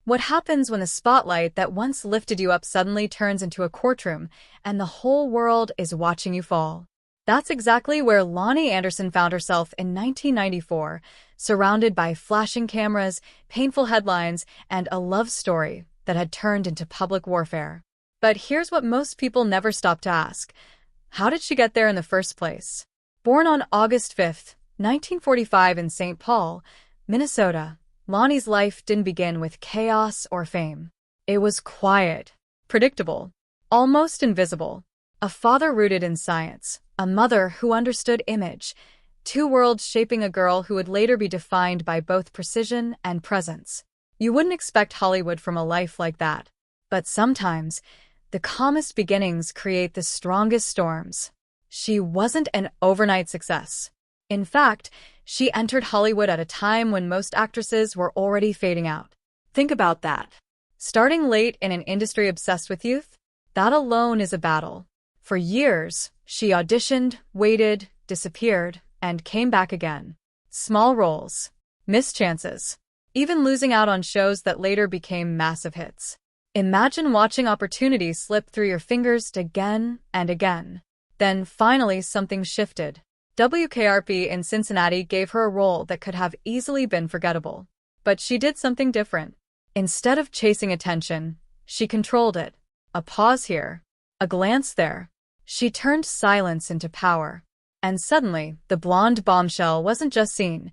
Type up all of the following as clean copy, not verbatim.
What happens when the spotlight that once lifted you up suddenly turns into a courtroom and the whole world is watching you fall? That's exactly where Loni Anderson found herself in 1994, surrounded by flashing cameras, painful headlines, and a love story that had turned into public warfare. But here's what most people never stop to ask. How did she get there in the first place? Born on August 5th, 1945 in St. Paul, Minnesota, Loni's life didn't begin with chaos or fame. It was quiet, predictable, almost invisible. A father rooted in science, a mother who understood image, two worlds shaping a girl who would later be defined by both precision and presence. You wouldn't expect Hollywood from a life like that. But sometimes, the calmest beginnings create the strongest storms. She wasn't an overnight success. In fact, she entered Hollywood at a time when most actresses were already fading out. Think about that. Starting late in an industry obsessed with youth? That alone is a battle. For years, she auditioned, waited, disappeared, and came back again. Small roles, missed chances, even losing out on shows that later became massive hits. Imagine watching opportunities slip through your fingers again and again. Then finally something shifted. WKRP in Cincinnati gave her a role that could have easily been forgettable. But she did something different. Instead of chasing attention, she controlled it. A pause here, a glance there. She turned silence into power. And suddenly, the blonde bombshell wasn't just seen.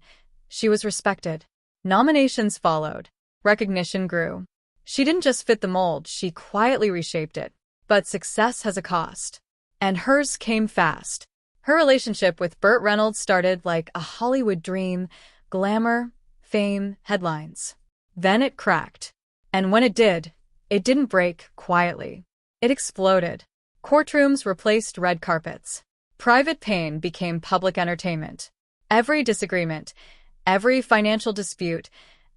She was respected. Nominations followed. Recognition grew. She didn't just fit the mold, she quietly reshaped it. But success has a cost. And hers came fast. Her relationship with Burt Reynolds started like a Hollywood dream, glamour, fame, headlines. Then it cracked. And when it didn't break quietly. It exploded. Courtrooms replaced red carpets. Private pain became public entertainment. Every disagreement, every financial dispute,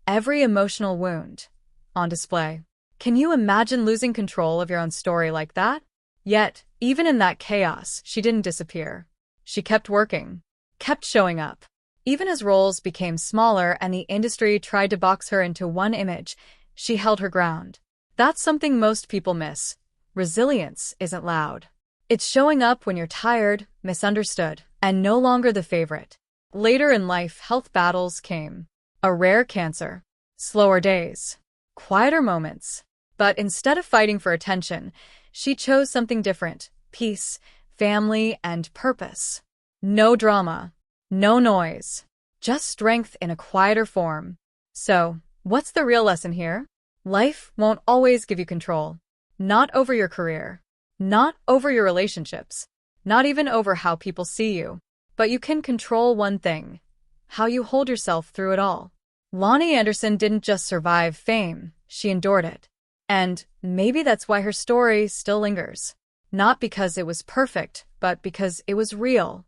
every emotional wound on display. Can you imagine losing control of your own story like that? Yet, even in that chaos, she didn't disappear. She kept working, kept showing up. Even as roles became smaller and the industry tried to box her into one image, she held her ground. That's something most people miss. Resilience isn't loud. It's showing up when you're tired, misunderstood, and no longer the favorite. Later in life, health battles came. A rare cancer, slower days, quieter moments. But instead of fighting for attention, she chose something different: peace, family, and purpose. No drama, no noise, just strength in a quieter form. So, what's the real lesson here? Life won't always give you control. Not over your career, not over your relationships, not even over how people see you. But you can control one thing: how you hold yourself through it all. Loni Anderson didn't just survive fame, she endured it. And maybe that's why her story still lingers. Not because it was perfect, but because it was real.